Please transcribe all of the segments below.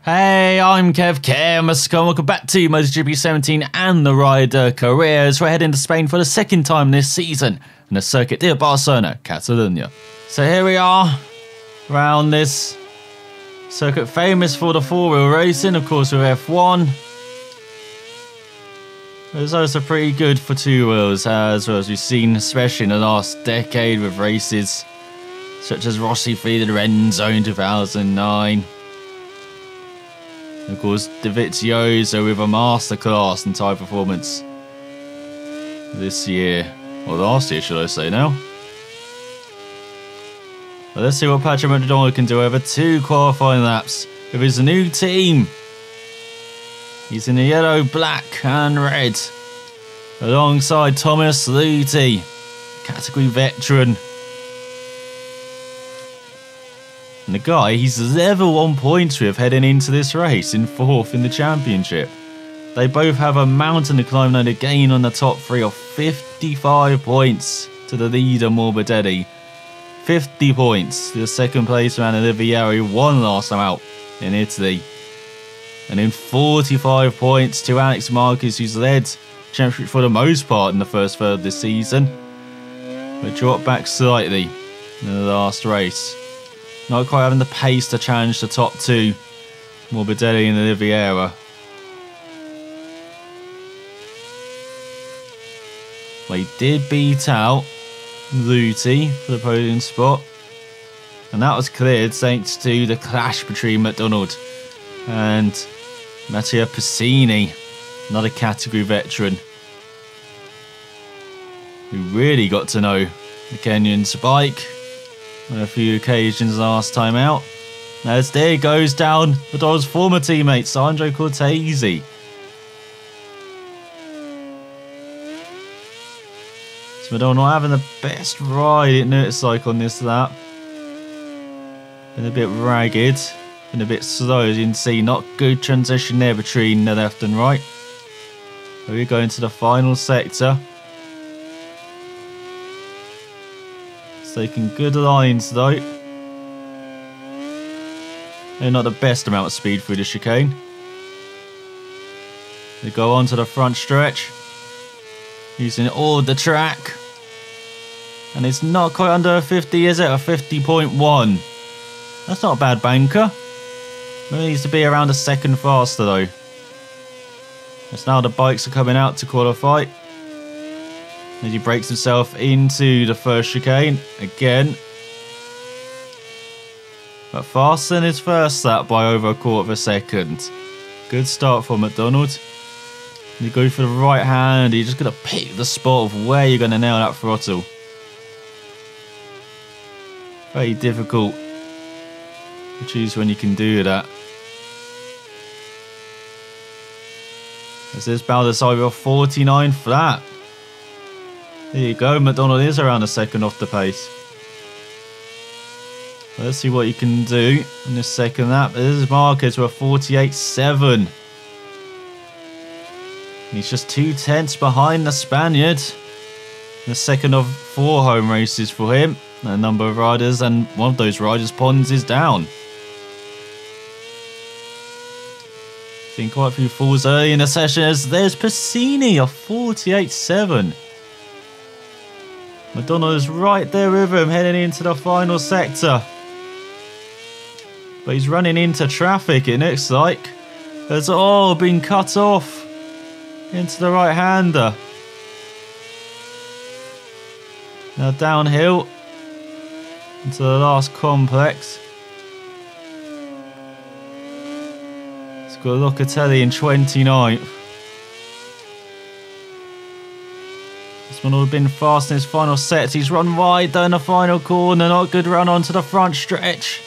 Hey, I'm Kev, welcome back to MotoGP 17 and the Rider Careers. We're heading to Spain for the second time this season in the Circuit de Barcelona, Catalonia. So here we are, around this circuit famous for the four-wheel racing, of course with F1. It's also pretty good for two wheels, as well as we've seen, especially in the last decade with races such as Rossi defeated Renzo in 2009. Of course, Dovizioso with a masterclass in tyre performance this year, or last year should I say now. But let's see what Patrick McDonald can do over 2 qualifying laps with his new team. He's in the yellow, black and red, alongside Thomas Luthi, category veteran. And the guy he's level on points with heading into this race in 4th in the championship. They both have a mountain to climb now to gain on the top 3 of 55 points to the leader Morbidelli. 50 points to the second place man Olivieri, who won last time out in Italy. And then 45 points to Alex Marquez, who's led the championship for the most part in the first third of this season, but dropped back slightly in the last race. Not quite having the pace to challenge the top 2, Morbidelli and Oliveira. Well, he did beat out Luthi for the podium spot, and that was cleared thanks to the clash between McDonald and Matteo Pessini, another category veteran, who really got to know the Kenyan's bike on a few occasions last time out. As there goes down McDonald's former teammate Sandro Cortese. So McDonald not having the best ride, it looks like, on this lap. Been a bit ragged, been a bit slow, as you can see. Not good transition there between the left and right. So we go into the final sector. Taking good lines though. They're not the best amount of speed through the chicane. They go on to the front stretch, using all of the track. And it's not quite under a 50, is it? A 50.1. That's not a bad banker. It needs to be around a second faster though. As now the bikes are coming out to qualify. As he breaks himself into the first chicane again. But faster than his first lap by over a quarter of a second. Good start for McDonald. You go for the right hand, you're just going to pick the spot of where you're going to nail that throttle. Very difficult to choose when you can do that. As this Baldessari 49 flat. There you go, McDonald is around a second off the pace. Let's see what you can do in this second lap. This is Marquez with a 48.7. He's just 2/10 behind the Spaniard. The second of 4 home races for him. A number of riders, and one of those riders, Pons, is down. Seen quite a few falls early in the session as there's Pessini, a 48.7. McDonald is right there with him heading into the final sector. But he's running into traffic, it looks like. Has all been cut off into the right-hander. Now downhill into the last complex. It's got Locatelli in 29th. This one would have been fast in his final set. He's run wide down the final corner. Not good run onto the front stretch.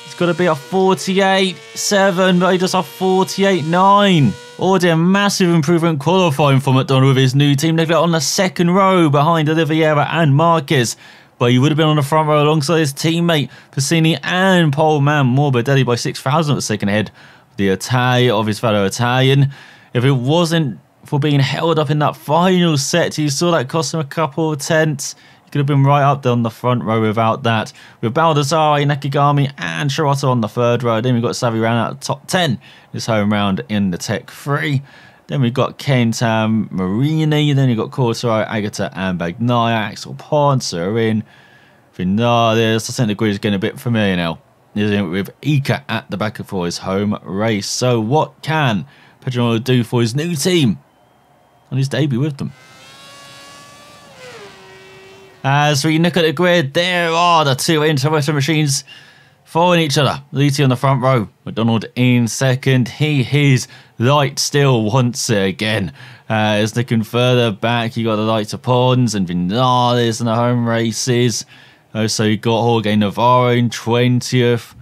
It's got to be a 48.7, but he does a 48.9. Already a massive improvement qualifying for McDonald with his new team. They've got on the second row behind Oliveira and Marquez. But he would have been on the front row alongside his teammate Pessini and pole man Morbidelli by 6,000 at the second head of his fellow Italian. If it wasn't for being held up in that final set, you saw that cost him a couple of tenths. He could have been right up there on the front row without that. With Baldassarre, Nakagami and Shirotto on the third row. Then we've got Savi round out the top 10. This home round in the Tech 3. Then we've got Kentam, Marini. Then you've got Cortaro, Agata and Bagnaia. Axel Ponce are in. Vinales. I think the grid is getting a bit familiar now. With Ika at the back for his home race. So what can Pedro do for his new team on his debut with them? As we look at the grid, there are the two Interwetter machines following each other. Luti on the front row, McDonald in second. He is light still once again. As looking further back, you got the likes of Pons and Vinales in the home races. Also, you got Jorge Navarro in 20th.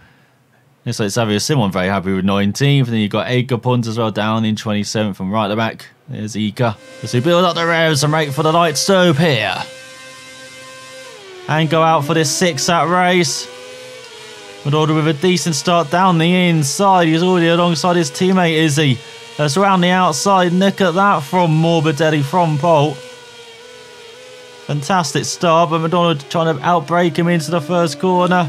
Looks like Xavier Simon very happy with 19th. And then you got Edgar Pons as well down in 27th from right at the back. There's Ika. As we build up the revs and wait for the light stop here. And go out for this 6-lap race. McDonald with a decent start down the inside. He's already alongside his teammate, Izzy. That's around the outside. Look at that from Morbidelli from pole. Fantastic start, but McDonald trying to outbrake him into the first corner.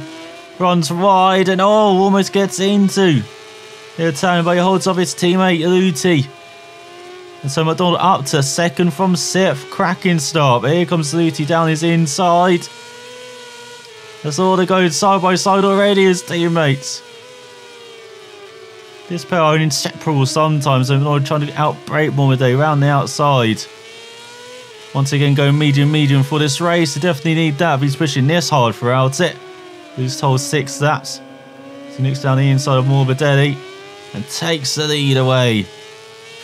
Runs wide and almost gets into the Italian, but he holds off his teammate Luti. And so McDonald up to second from 6th. Cracking start, but here comes Luti down his inside. That's all they're going side by side already as teammates. This pair are inseparable sometimes, and McDonald trying to outbrake Morbidelli around the outside. Once again, going medium for this race. They definitely need that if he's pushing this hard throughout it. He's told 6 laps. So he nicks down the inside of Morbidelli and takes the lead away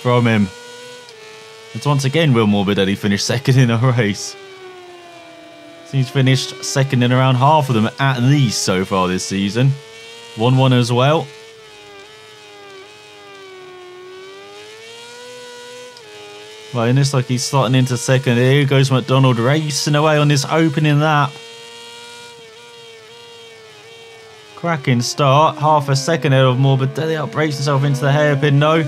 from him. And once again, will Morbidelli finish second in a race? So he's finished second in around half of them at least so far this season. 1-1 as well. Right, and it's like he's slotting into second. Here goes McDonald racing away on this opening lap. Cracking start. Half a second ahead of Morbidelli. Outbreaks himself into the hairpin. No.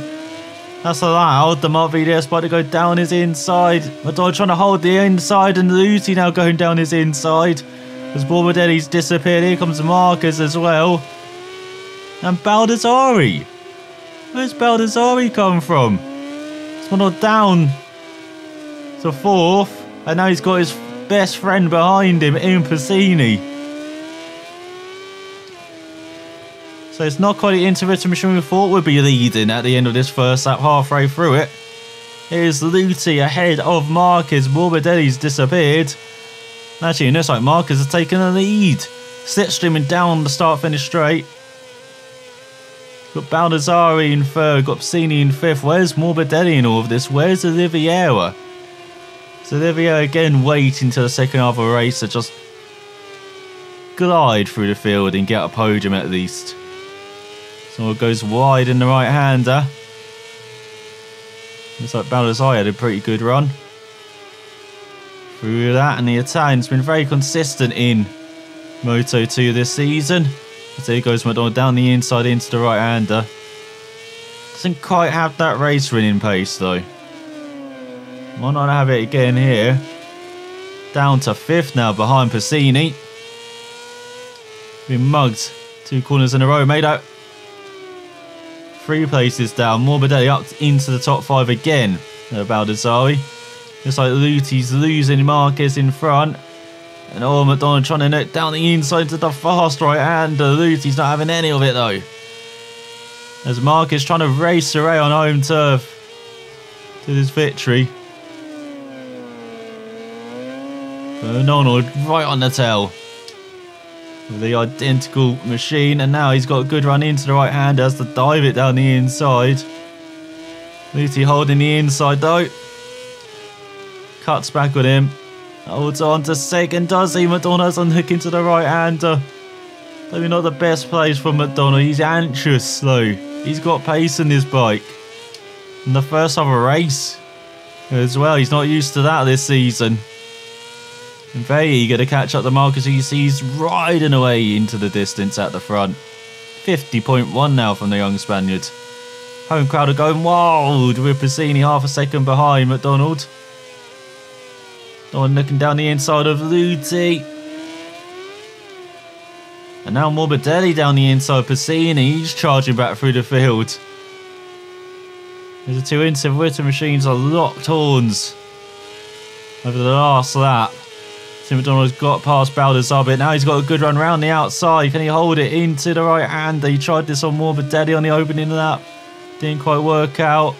That's allowed. The Mark VDS spot to go down his inside. McDonald trying to hold the inside, and Luti now going down his inside. As Morbidelli's disappeared. Here comes Marcus as well. And Baldassarre. Where's Baldassarre come from? McDonald down to 4th, and now he's got his best friend behind him in Piscini. So it's not quite the Interwetter machine we thought would be leading at the end of this first lap, halfway through it. Here's Luti ahead of Marquez. Morbidelli's disappeared. Actually, it looks like Marquez has taken the lead. Slipstreaming down the start-finish straight. Got Baldassarre in 3rd, got Piscini in 5th. Where's Morbidelli in all of this? Where's Oliveira? So Oliveira again waiting till the second half of the race to just glide through the field and get a podium at least. So it goes wide in the right-hander. Looks like Baldassarre had a pretty good run through that, and the Italian's been very consistent in Moto2 this season. So here goes McDonald down the inside into the right-hander. Doesn't quite have that race winning pace though. Why not have it again here? Down to 5th now behind Piscini. Been mugged 2 corners in a row. Made out 3 places down. Morbidelli up into the top 5 again. Baldassarre. Looks like Luti's losing Marquez in front. And McDonald trying to knock down the inside to the fast right-hander. Luti's not having any of it though. As Marquez trying to race away on home turf to this victory. McDonald right on the tail with the identical machine, and now he's got a good run into the right-hander, has to dive it down the inside. Luti holding the inside though. Cuts back with him. Holds on to second, does he? McDonald's unhooking to the right-hander. Maybe not the best place for McDonald. He's anxious though. He's got pace in his bike. In the first half of a race as well. He's not used to that this season. And very eager to catch up to Marcus. You see he's riding away into the distance at the front. 50.1 now from the young Spaniard. Home crowd are going wild with Piscini half a second behind McDonald. looking down the inside of Luti. And now Morbidelli down the inside of Pacini. He's charging back through the field. The two Intervita machines are locked horns over the last lap. So McDonald's got past Baldassarre. Now he's got a good run round the outside. Can he hold it into the right hand? He tried this on Morbidelli on the opening lap. Didn't quite work out.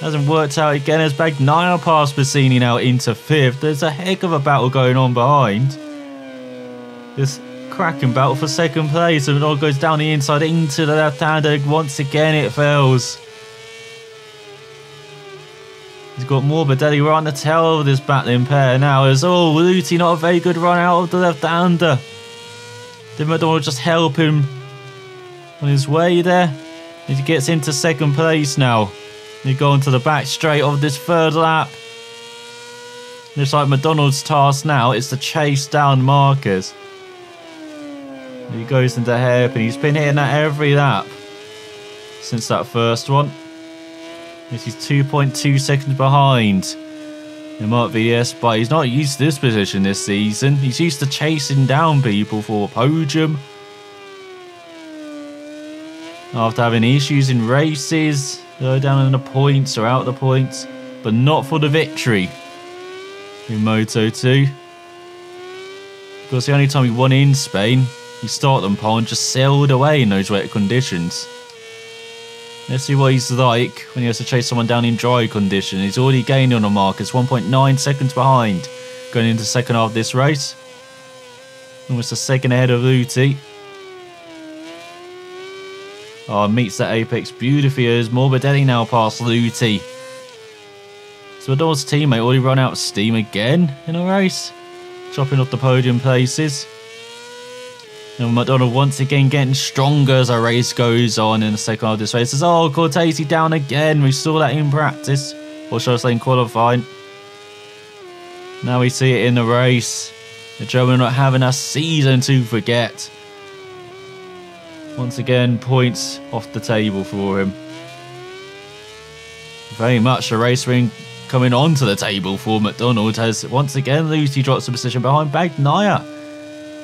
Hasn't worked out again as Bagnaia past Bassini now into 5th. There's a heck of a battle going on behind. This cracking battle for 2nd place. And McDonald goes down the inside into the left-hander. Once again it fails. He's got Morbidelli right on the tail of this battling pair now. As Luti not a very good run out of the left-hander. Did McDonald just help him on his way there? He gets into 2nd place now. He going to the back straight of this 3rd lap. Looks like McDonald's task now is to chase down Marquez. He goes into hairpin. He's been hitting that every lap since that first one. He's 2.2 seconds behind. It might be yes, but he's not used to this position this season. He's used to chasing down people for a podium. After having issues in races, down in the points or out the points, but not for the victory in Moto2. Because the only time he won in Spain, he started on pole and just sailed away in those wet conditions. Let's see what he's like when he has to chase someone down in dry conditions. He's already gained on the Marquez, 1.9 seconds behind going into 2nd half of this race. Almost a second ahead of Luti. Meets that apex beautifully as Morbidelli now past Luti. So McDonald's teammate already run out of steam again in a race, dropping off the podium places. And McDonald once again getting stronger as the race goes on in the 2nd half of this race. As Cortese down again. We saw that in practice, or should I say in qualifying. Now we see it in the race. The German not having a season to forget. Once again, points off the table for him. Very much a race ring coming onto the table for McDonald as once again Luti drops the position behind Bagnaia.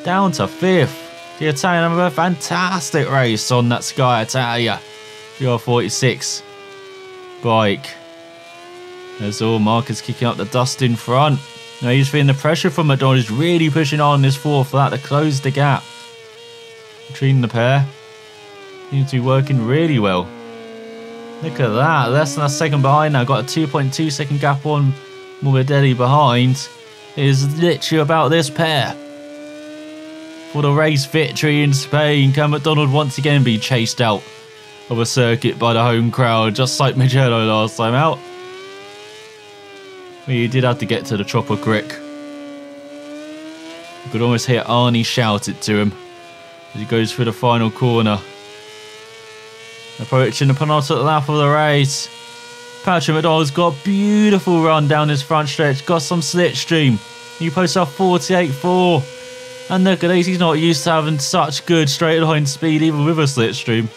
Down to 5th. The Italian having a fantastic race on that Sky Italia PR46 bike. As Marquez kicking up the dust in front. Now he's feeling the pressure from McDonald. He's really pushing on this 4th lap to close the gap between the pair. Seems to be working really well. Look at that, less than a second behind now. Got a 2.2 second gap on Morbidelli behind. It is literally about this pair. For the race victory in Spain, can McDonald once again be chased out of a circuit by the home crowd, just like Mugello last time out? He did have to get to the chopper quick. You could almost hear Arnie shout it to him as he goes through the final corner. Approaching the penultimate lap of the race. Patrick McDonald's got a beautiful run down this front stretch. Got some slipstream. He posts up 48.4. And look at this, he's not used to having such good straight line speed even with a slipstream.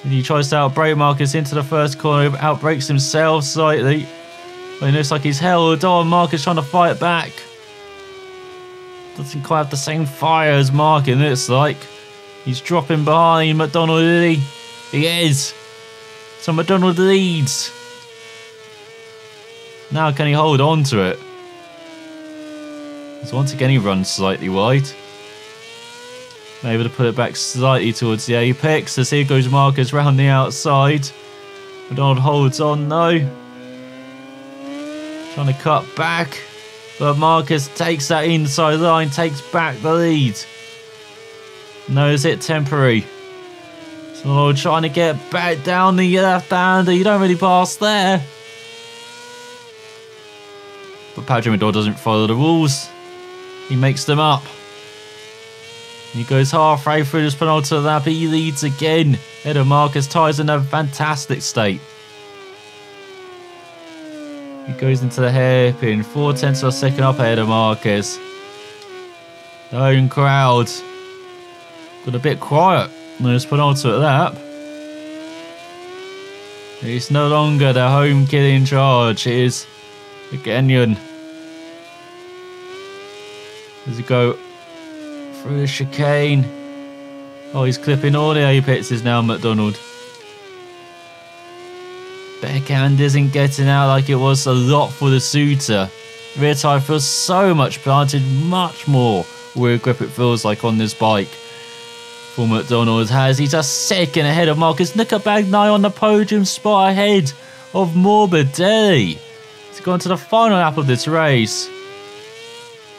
And he tries to outbrake Marquez into the first corner, outbrakes himself slightly. But it looks like he's held on. Marquez trying to fight back. Doesn't quite have the same fire as Marquez, it looks like. He's dropping behind McDonald, is he? He is. So McDonald leads. Now can he hold on to it? So once again he runs slightly wide. Able to put it back slightly towards the apex. As here goes Marquez round the outside. McDonald holds on though. Trying to cut back. But Marquez takes that inside line, takes back the lead. No, is it temporary? So trying to get back down the left-hander. You don't really pass there. But Patrick McDonald doesn't follow the rules. He makes them up. He goes halfway through this penultimate lap. He leads again. Head of Marquez, ties in a fantastic state. He goes into the hairpin. 0.4 of a second up ahead of Marquez. The home crowd got a bit quiet on this penultimate lap. It's no longer the home kid in charge. It is The Kenyan. Does he go through the chicane? Oh, he's clipping all the apexes now, McDonald. Backhand isn't getting out like it was a lot for the suitor. Rear tyre feels so much planted, much more rear grip it feels like on this bike. For McDonald has, he's a second ahead of Marcus. Look at Bagnaia on the podium spot ahead of Morbidelli. He's gone to the final lap of this race.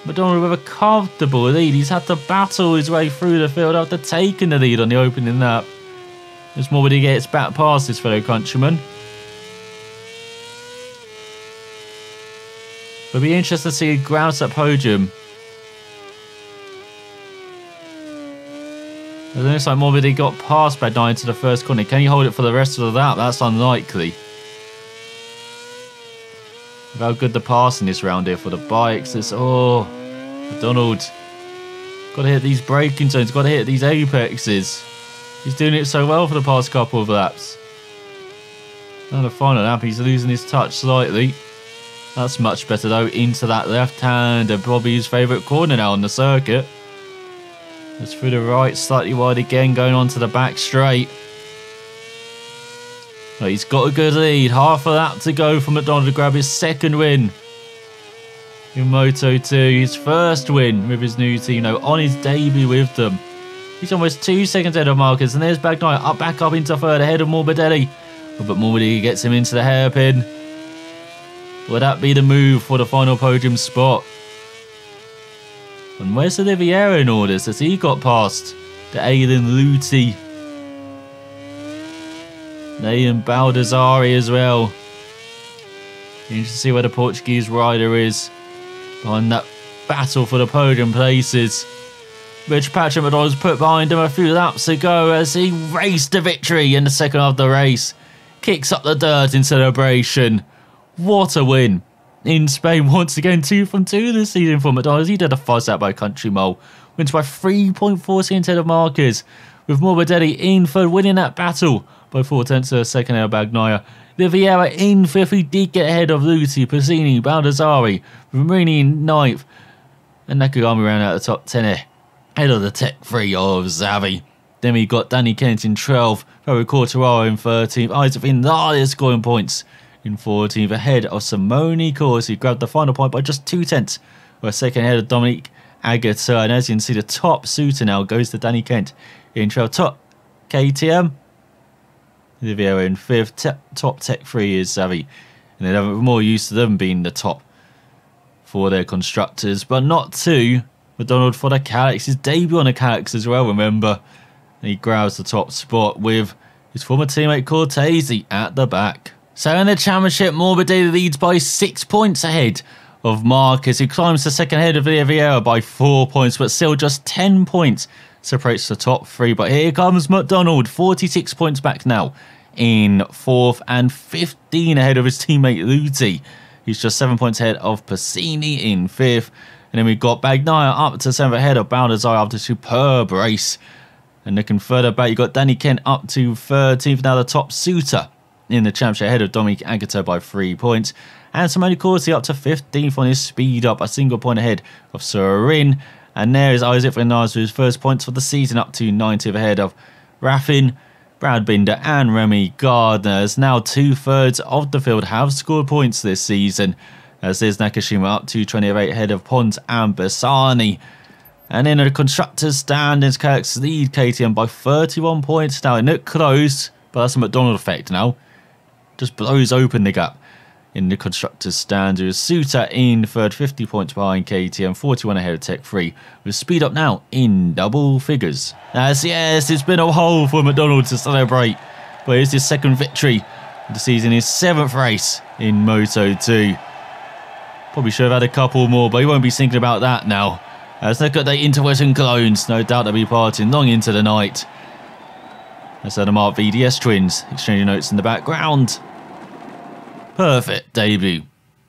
McDonald with a comfortable lead. He's had to battle his way through the field after taking the lead on the opening lap. As Morbidelli gets back past his fellow countryman. It'll be interesting to see who grabs that podium. It looks like Morbidelli got past Bagnaia into the first corner. Can he hold it for the rest of the lap? That's unlikely. With how good the passing is around here for the bikes. It's, oh, McDonald. Got to hit these braking zones. Got to hit these apexes. He's doing it so well for the past couple of laps. Now the final lap, he's losing his touch slightly. That's much better though, into that left hand and probably his favourite corner now on the circuit. It's through the right, slightly wide again, going on to the back straight. But he's got a good lead, half a lap to go for McDonald to grab his second win in Moto2, his first win with his new team, though, on his debut with them. He's almost 2 seconds ahead of Marcus, and there's Bagnaia back up into third ahead of Morbidelli. But Morbidelli gets him into the hairpin. Will that be the move for the final podium spot? And where's Oliveira in all this? Has he got past the Aidan Luti? Nathan Baldassari as well. Interesting to see where the Portuguese rider is behind that battle for the podium places, which Patrick McDonald's put behind him a few laps ago as he raced to victory in the second half of the race. Kicks up the dirt in celebration. What a win. In Spain, once again, 2 from 2 this season for McDonald. He did a fuzz out by Country Mole. Wins by 3.4 seconds ahead of Marquez, with Morbidelli in third, winning that battle by 4 tenths of a second ahead of Bagnaia. Oliveira in fifth. He did get ahead of Luti, Piscini, Baldassari, with Marini in ninth. And Nakagami ran out of the top 10 ahead of the Tech 3 of Xavi. Then we got Danny Kent in 12th, Fabio Quartararo in 13th, Isaac Vinales scoring points in 14th, ahead of Simone Corsi, grabbed the final point by just 2 tenths, or a second ahead of Dominique Agata. And as you can see, the top suitor now goes to Danny Kent in 12th, top KTM. Oliveira in 5th, top Tech 3 is Xavi. And they're more used to them being the top for their constructors, but not to McDonald for the Calyx. His debut on the Calyx as well, remember. And he grabs the top spot with his former teammate Cortese at the back. So in the championship, Morbidelli leads by 6 points ahead of Marquez, who climbs to second ahead of Oliveira by 4 points, but still just 10 points separates the top 3. But here comes McDonald, 46 points back now in 4th and 15 ahead of his teammate Luti. He's just 7 points ahead of Piscini in 5th. And then we've got Bagnaia up to 7th ahead of Baldassari after a superb race. And looking further back, you've got Danny Kent up to 13th, now the top suitor in the championship ahead of Dominique Agata by 3 points. And Simone Corsi up to 15th on his speed up, a single point ahead of Sorin. And there is Isaac Vinales with his first points for the season up to 90th ahead of Raffin, Brad Binder and Remy Gardner. As now 2/3 of the field have scored points this season. As there's Nakashima up to 28th ahead of Pons and Bassani. And in the constructors' standings, Calyx lead KTM by 31 points now. It looked close, but that's a McDonald effect now. Just blows open the gap in the constructors' standards. Suter in third, 50 points behind KTM, 41 ahead of Tech 3, with speed up now in double figures. As yes, it's been a while for McDonald to celebrate, but it's his second victory of the season, his 7th race in Moto2. Probably should have had a couple more, but he won't be thinking about that now. As look at the Interwestern clones, no doubt they'll be partying long into the night. Let's have the Mark VDS twins exchanging notes in the background. Perfect debut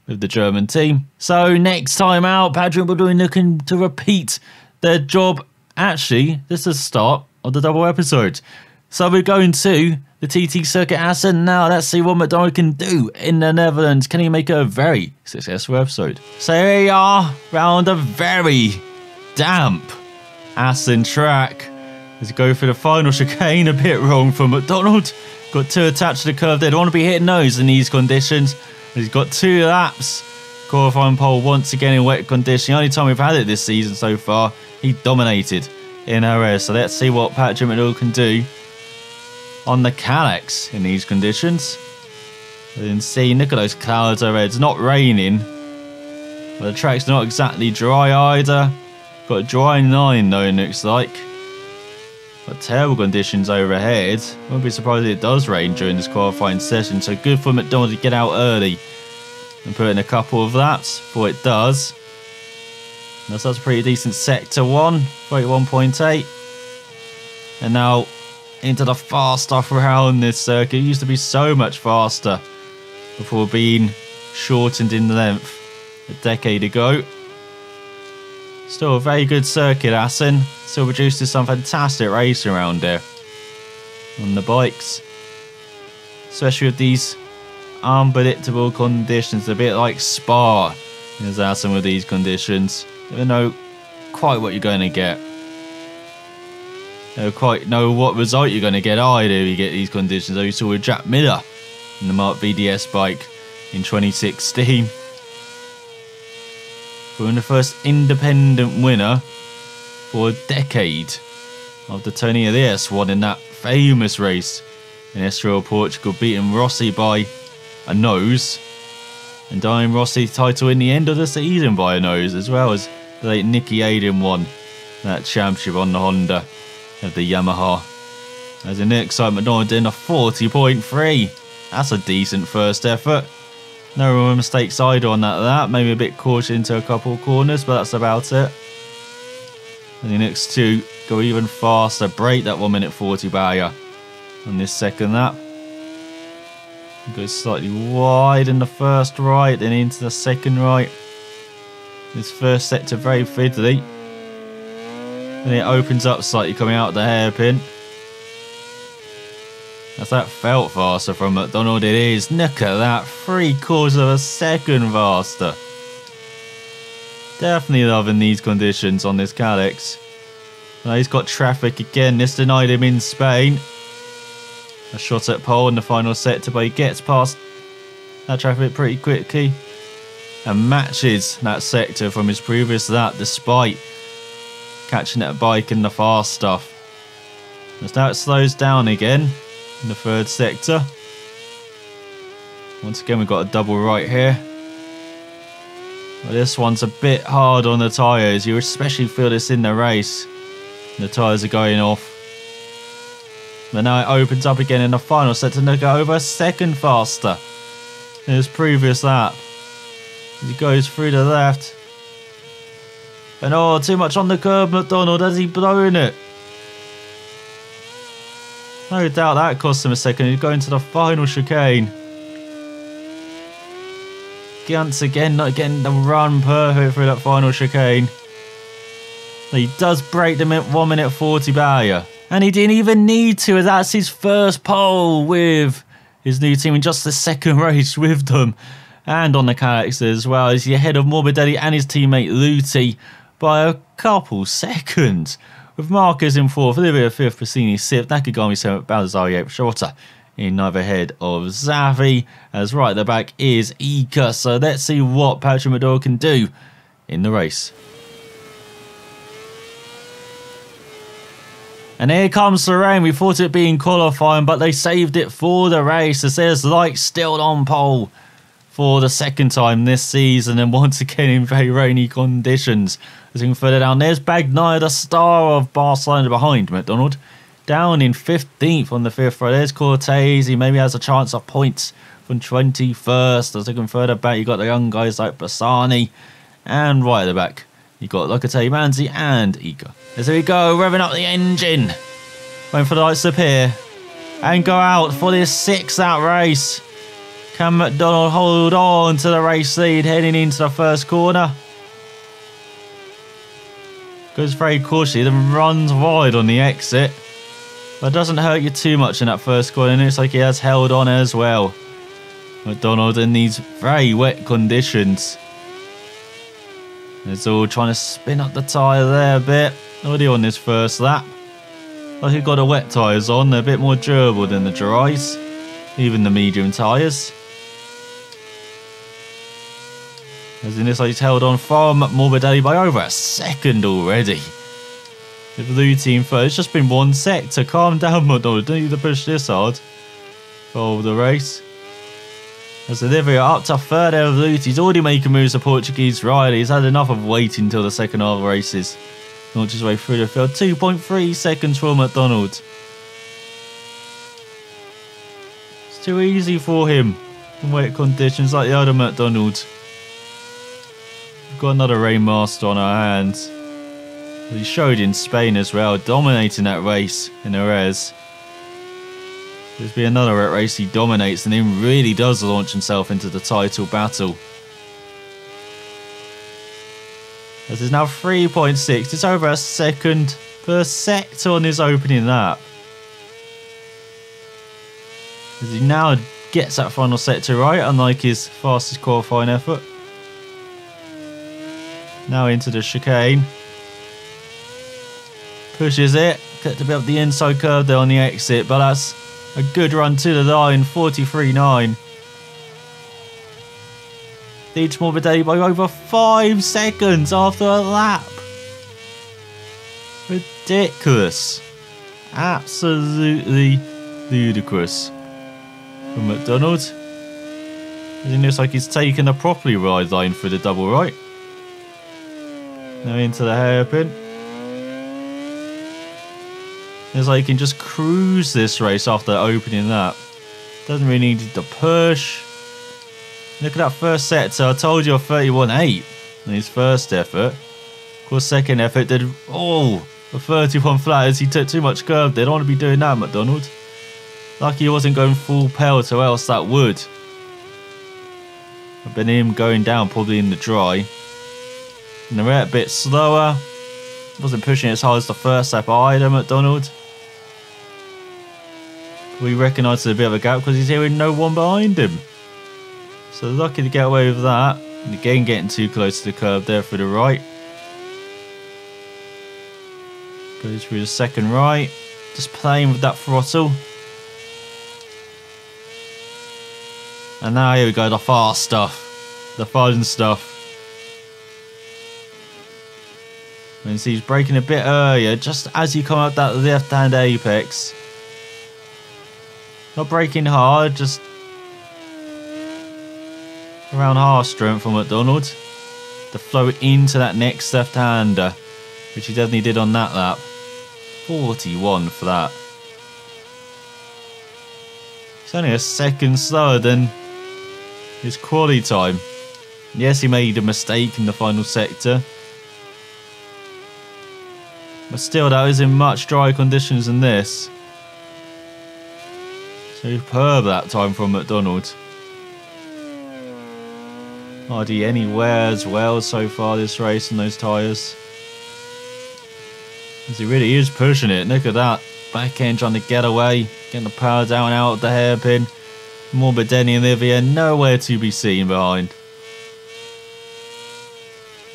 with the German team. So next time out, Patrick will be looking to repeat their job. Actually, this is the start of the double episode. So we're going to the TT circuit asset. Now let's see what McDonald can do in the Netherlands. Can he make it a very successful episode? So here we are, round a very damp Assen track. As he go for the final chicane, a bit wrong for McDonald. Got 2 attached to the curve there. Don't want to be hitting those in these conditions. He's got 2 laps. Qualifying pole once again in wet condition. The only time we've had it this season so far, he dominated in RS. So let's see what Patrick McDonald can do on the Calyx in these conditions. You can see, look at those clouds over there. It's not raining, but the track's not exactly dry either. Got a dry line though, it looks like. But terrible conditions overhead. Won't be surprised if it does rain during this qualifying session. So good for McDonald to get out early and put in a couple of laps before it does. That's a pretty decent sector 1, 31.8. And now into the fast stuff around this circuit. It used to be so much faster before being shortened in length a decade ago. Still a very good circuit, Assen. Still produces some fantastic racing around there on the bikes. Especially with these unpredictable conditions, a bit like Spa is Assen with these conditions. You don't know quite what you're going to get. You don't quite know what result you're going to get either if you get these conditions. As you saw with Jack Miller in the Mark VDS bike in 2016. We're the first independent winner for a decade after Tony Elias won in that famous race in Estoril, Portugal, beating Rossi by a nose and dying Rossi's title in the end of the season by a nose, as well as the late Nicky Hayden won that championship on the Honda of the Yamaha. As in the excitement, McDonald in a 40.3. That's a decent first effort. No real mistakes either on that. Maybe a bit caution into a couple of corners, but that's about it. And the next 2 go even faster. Break that 1 minute 40 barrier on this second lap. Goes slightly wide in the first right, then into the second right. This first sector very fiddly. Then it opens up slightly coming out the hairpin. As that felt faster from McDonald, it is. Look at that, 3/4 of a second faster. Definitely loving these conditions on this Calyx. Now he's got traffic again. This denied him in Spain. A shot at pole in the final sector, but he gets past that traffic pretty quickly and matches that sector from his previous lap, despite catching that bike in the fast stuff. As now it slows down again in the third sector. Once again, we've got a double right here. Well, this one's a bit hard on the tyres. You especially feel this in the race. The tyres are going off. But now it opens up again in the final sector to go over a second faster than his previous lap. As he goes through the left. And oh, too much on the curb, McDonald. Has he blown it? No doubt that cost him a second. He's going to the final chicane. Once again, not getting the run perfect through that final chicane. He does break the 1 minute 40 barrier. And he didn't even need to, as that's his first pole with his new team in just the second race with them. And on the Calyx as well, as he ahead of Morbidelli and his teammate Luti by a couple seconds. With Marquez in 4th, Olivia 5th, Passini 6th, Nakagami 7th, Baldassarre 8th, Shota in ninth ahead of Xavi, as right at the back is Ika. So let's see what Patrick McDonald can do in the race. And here comes the rain. We thought it being qualifying, but they saved it for the race, as there's light still on pole for the second time this season, and once again in very rainy conditions. As you can further down, there's Bagnaia, the star of Barcelona, behind McDonald. Down in 15th on the 5th row. There's Cortez. He maybe has a chance of points from 21st. As you can further back, you got the young guys like Bassani. And right at the back, you got Locatelli, Manzi and Ika. As we go, revving up the engine. Waiting for the lights to appear. And go out for this 6-lap race. Can McDonald hold on to the race lead heading into the first corner? Goes very cautiously, then runs wide on the exit. But it doesn't hurt you too much in that first corner, and it's like he has held on as well. McDonald in these very wet conditions. It's all trying to spin up the tyre there a bit. Already on this first lap. Like he got the wet tyres on, they're a bit more durable than the dries. Even the medium tyres. As in this, like he's held on from Morbidelli by over a second already. The blue team first. It's just been one sector. Calm down, McDonald. Don't need to push this hard for the race. As Olivia up to third there of Lute. He's already making moves to Portuguese rider. He's had enough of waiting until the second half of races. Launch his way through the field. 2.3 seconds for McDonald. It's too easy for him in wet conditions like the other McDonald. We've got another Rainmaster on our hands. He showed in Spain as well, dominating that race in Jerez. There's been another race he dominates and then really does launch himself into the title battle. As is now 3.6, it's over a second per sector on his opening lap. As he now gets that final sector right, unlike his fastest qualifying effort. Now into the chicane. Pushes it, got to be up the inside curve there on the exit, but that's a good run to the line, 43.9. Leads Morbidelli by over 5 seconds after a lap. Ridiculous. Absolutely ludicrous. From McDonald. It looks like he's taken a properly wide line through the double right. Now into the hairpin. It's like he can just cruise this race after opening lap. Doesn't really need to push. Look at that first sector. I told you a 31.8 in his first effort. Of course, second effort did a 31 flat as he took too much curve. They don't want to be doing that, McDonald. Lucky he wasn't going full pelt, or else that would have been him going down probably in the dry. And the red a bit slower. Wasn't pushing as hard as the first lap either, McDonald. We recognise there's a bit of a gap because he's hearing no one behind him. So lucky to get away with that. And again getting too close to the curb there for the right. Goes through the second right. Just playing with that throttle. And now here we go, the fast stuff. The fun stuff. And see he's braking a bit earlier, just as you come up that left hand apex. Not braking hard, just around half strength for McDonald to flow into that next left hander, which he definitely did on that lap. 41 for that. It's only a second slower than his quali time. Yes, he made a mistake in the final sector. But still, that was in much drier conditions than this. Superb that time from McDonald. Hardly anywhere as well so far this race in those tyres. As he really is pushing it. Look at that. Back end trying to get away. Getting the power down out of the hairpin. Morbidelli and Olivia nowhere to be seen behind.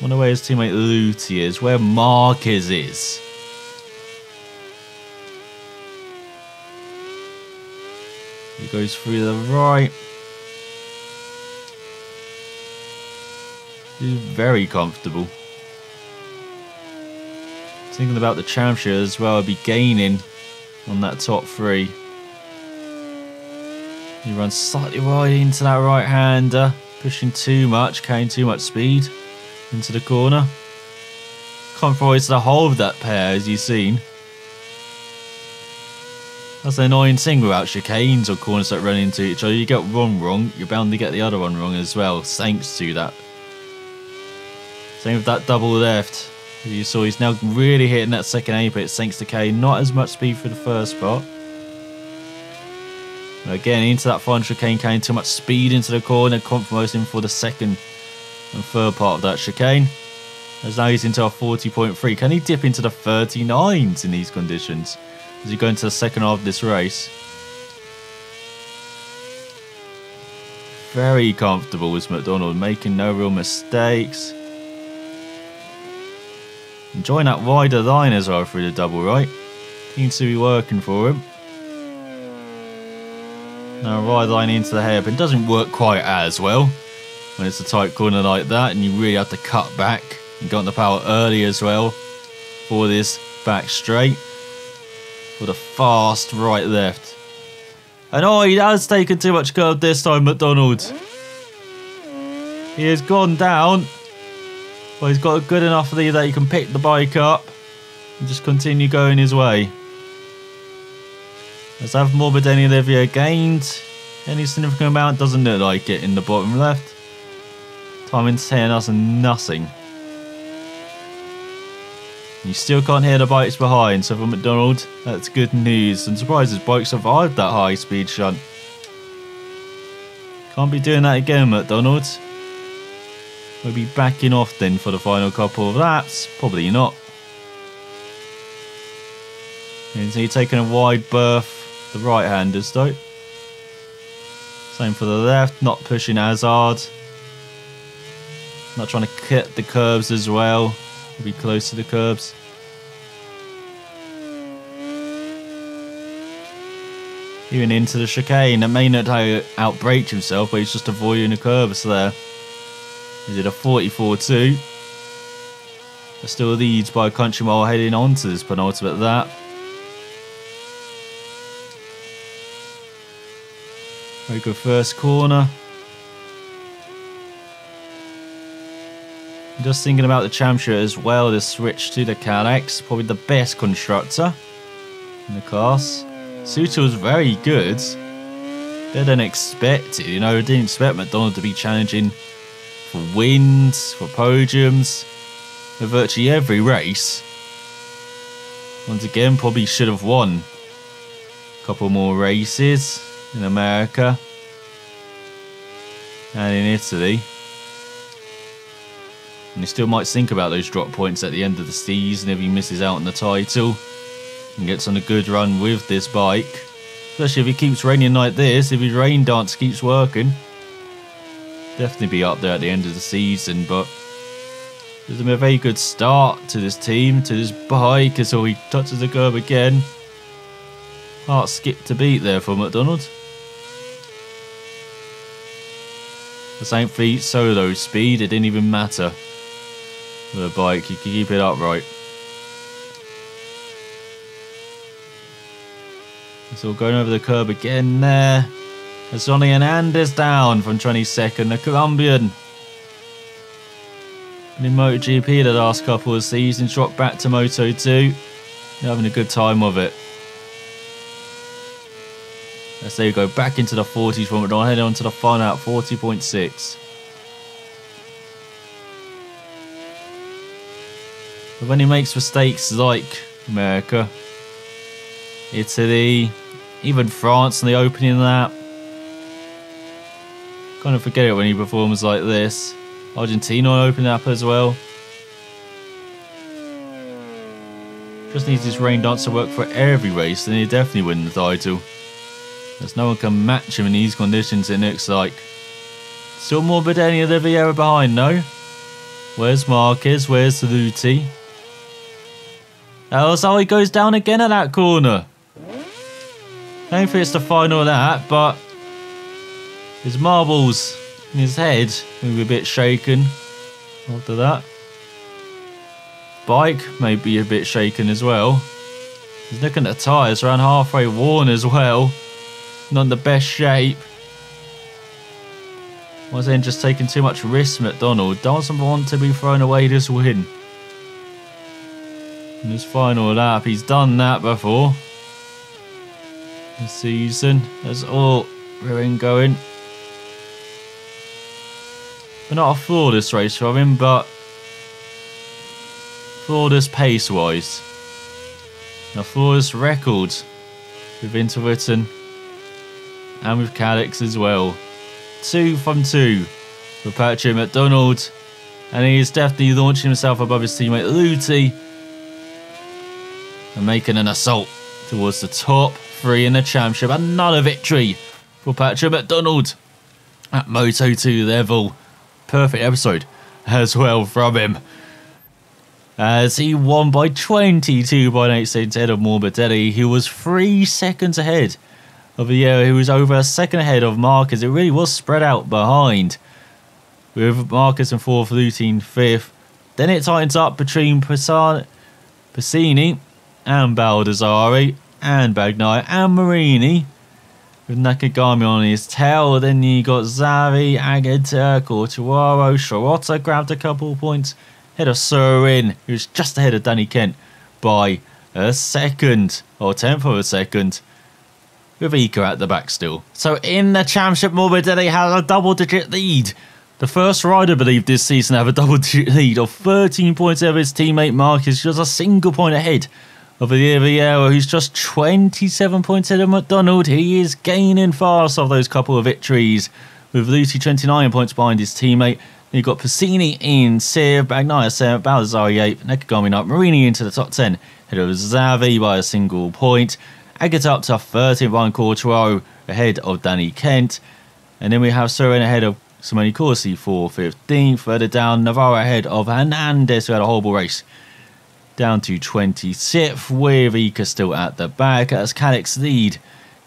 Wonder where his teammate Lute is. Where Marquez is. He goes through the right. He's very comfortable. Thinking about the championship as well, I'd be gaining on that top three. He runs slightly wide into that right hander, pushing too much, carrying too much speed into the corner. Can't always the whole of that pair, as you've seen. That's the annoying thing without chicanes or corners that run into each other. You get one wrong, you're bound to get the other one wrong as well, thanks to that. Same with that double left. As you saw, he's now really hitting that second apex thanks to K. Not as much speed for the first spot. But again, into that final chicane, carrying too much speed into the corner, compromising for the second and third part of that chicane. As now he's into a 40.3. Can he dip into the 39s in these conditions? as you go into the second half of this race. Very comfortable with McDonald, making no real mistakes. Enjoying that wider line as well through the double right. Seems to be working for him. Now wide line into the hairpin doesn't work quite as well when it's a tight corner like that, and you really have to cut back and go on the power early as well for this back straight with a fast right left. And oh, he has taken too much curve this time, McDonald. He has gone down, but he's got a good enough lead that he can pick the bike up and just continue going his way. Let's have Morbidelli Olivier gained any significant amount. Doesn't look like it in the bottom left. Timing's telling us nothing. You still can't hear the bikes behind, so for McDonald, that's good news. I'm surprised his bike survived that high speed shunt. Can't be doing that again, McDonald. We'll be backing off then for the final couple of laps. Probably not. And so you're taking a wide berth, the right-handers though. Same for the left, not pushing as hard. Not trying to cut the curbs as well. Be close to the curbs. Even into the chicane. That may not outbrake himself, but he's just avoiding the curbs there. He did a 44.2. But still leads by a country mile heading on to this penultimate lap. Very good first corner. Just thinking about the championship as well, the switch to the Cadillacs, probably the best constructor in the class. Suter was very good, better than expected. You know, I didn't expect McDonald to be challenging for wins, for podiums, for virtually every race. Once again, probably should have won a couple more races in America and in Italy. And he still might think about those drop points at the end of the season if he misses out on the title and gets on a good run with this bike. Especially if it keeps raining like this, if his rain dance keeps working. Definitely be up there at the end of the season, but there's a very good start to this team, to this bike, as he touches the curb again. Heart skip to beat there for McDonald. The St. Fleet solo speed, it didn't even matter. With a bike, you can keep it upright. It's all going over the curb again there. As Sonny Hernandez down from 22nd, the Colombian. And in MotoGP the last couple of seasons, dropped back to Moto2. They're having a good time with it. As they go back into the 40s from McDonald, heading on to the final at 40.6. But when he makes mistakes like America, Italy, even France in the opening lap, kind of forget it when he performs like this. Argentina on opening lap as well. Just needs his rain dance to work for every race, then he'll definitely win the title. There's no one can match him in these conditions, it looks like. Still Morbidelli and Oliviera behind, no? Where's Marquez? Where's Saluti? Oh, so he goes down again at that corner. I don't think it's the final of that, but his marbles in his head will be a bit shaken after that. Bike may be a bit shaken as well. He's looking at the tyres, around halfway worn as well. Not in the best shape. Was then just taking too much risk, McDonald. Doesn't want to be throwing away this win. In his final lap, he's done that before. This season, that's all we're in going. But not a flawless race from him, but flawless pace-wise. A flawless record with Interwritten and with Cadix as well. 2 from 2 for Patrick McDonald, and he is definitely launching himself above his teammate Luti and making an assault towards the top 3 in the championship. Another victory for Patrick McDonald at Moto2 level. Perfect episode as well from him, as he won by 22.8 seconds ahead of Morbidelli, who was 3 seconds ahead of Vieira, who was over a second ahead of Marquez. It really was spread out behind, with Marquez in 4th, Lutin 5th. Then it tightens up between Passini and Baldassarri and Bagnaia and Marini, with Nakagami on his tail. Then you got Zavi, Agata, Quartararo, Shirota grabbed a couple of points ahead of Surin, who's just ahead of Danny Kent by a second, or 10th of a second, with Ika at the back still. So in the championship, Morbidelli has a double-digit lead. The first rider, I believe, this season to have a double-digit lead of 13 points over his teammate Marquez, just a single point ahead of Vieira, who's just 27 points ahead of McDonald. He is gaining fast off those couple of victories, with Lucy 29 points behind his teammate. Then you've got Passini in 7th, Bagnaia 7th, Baldassarri 8th, Nakagami up, Marini into the top 10, ahead of Zavi by a single point. Agata up to 13th behind Quartararo, ahead of Danny Kent. And then we have Surin ahead of Simone Corsi for 15th. Further down, Navarro ahead of Hernandez, who had a horrible race, down to 26th, with Ika still at the back, as Calix lead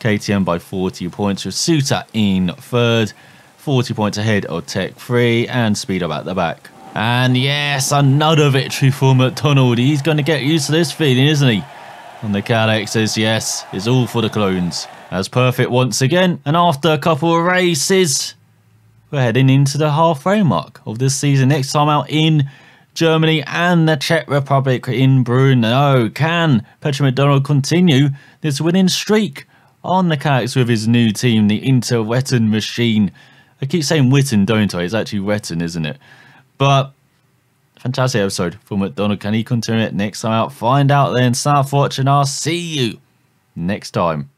KTM by 40 points, with Suter in 3rd, 40 points ahead of Tech 3, and Speed up at the back. And yes, another victory for McDonald. He's going to get used to this feeling, isn't he? On the Calixes, yes, it's all for the clones. As perfect once again, and after a couple of races, we're heading into the halfway mark of this season. Next time out in Germany and the Czech Republic in Brno. Can Patrick McDonald continue this winning streak on the Calix with his new team, the Interwetten machine? I keep saying Witten, don't I? It's actually Wetten, isn't it? But fantastic episode for McDonald. Can he continue it next time out? Find out then. Start watching. I'll see you next time.